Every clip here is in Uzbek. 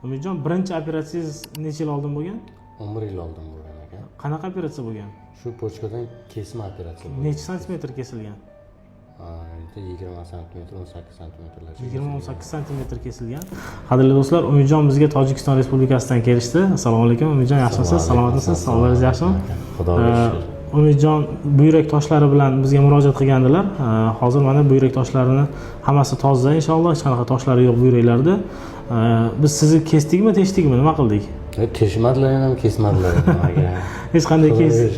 Umidjon, birinchi operatsiyangiz necha yil oldin bo'lgan? 11 yil oldin bo'lgan ekan. Qanaqa operatsiya bo'lgan? Shu pochkadan kesma operatsiya bo'lgan. Necha santimetr kesilgan? 20 santimetr, 18 santimetrlar. 20-18 santimetr kesilgan. Qadrli do'stlar, Umidjon bizga Tojikiston Respublikasidan kelishdi. Assalomu alaykum, Umidjon, yaxshimisiz? Salomatmisiz? Sog'lig'ingiz yaxshimi? Xudoga shukr. Umidjon buyrak toshlari bilan bizga murojaat qilgandilar. Hozir mana buyrak toshlarini hammasi toza inshaalloh, hech qanaqa toshlari yo'q buyraklarda. Biz sizni kesdikmi, teshdikmi, nima qildik? Teshmadilar ham, kesmadilar ham. Hech qanday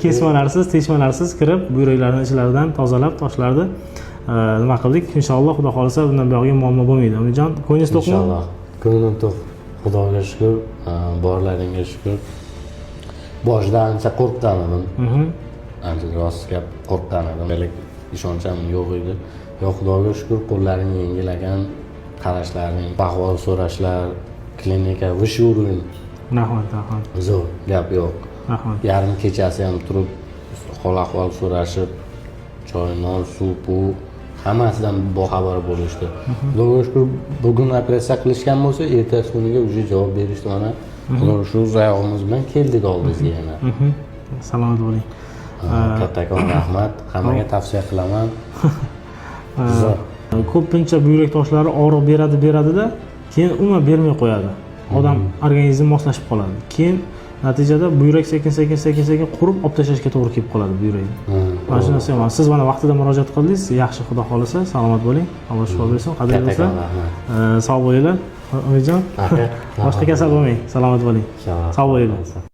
kesmalarsiz, teshmalarsiz kirib, buyraklarni ichlaridan tozalab, toshlarni nima qildik? Inshaalloh, Xudo xolisa bundan buyog'iga muammo bo'lmaydi. Umidjon, ko'nglingiz to'qmi? Inshaalloh. Ko'nglim to'q. Xudoga shukr, borlaringga shukr. Boshida ancha qo'rqdim. Ancha rost gap qo'rqqan edim. Belki ishonchim yo'q edi. Yo'q, Xudoga shukr, qo'llaring yengilagan, qarashlaring, ahvol so'rashlar, klinika vish uровень. Rahmat, rahmat. Zo'r, gap yo'q. Rahmat. Yarim kechasi ham turib, hol ahvol so'rashib, choy, non, suv, bu hammasidan boxabar bo'lishdi. Xudoga shukr, bugun operatsiya qilishgan bo'lsa, ertasi kuniga уже javob berishdi mana. Xudoga shu oyog'imiz bilan keldik oldingizga yana. Salomat bo'ling. Kattakon rahmat, hammaga tavsiya qilaman. Ko'pincha buyrak toshlari og'riq beradi-da, keyin umuman bermay qo'yadi. Odam organizmi moslashib qoladi. Keyin natijada buyrak sekin qurib olib tashlashga to'g'ri kelib qoladi buyrakni. Mana shu narsa ham. Siz mana vaqtida murojaat qildingiz, yaxshi, Xudo xolisa, salomat bo'ling. Alloh shifo bersin. Qadrli do'stlar, sog' bo'linglar. Umidjon, boshqa kasal bo'lmang. Salomat bo'ling. Sog' bo'linglar.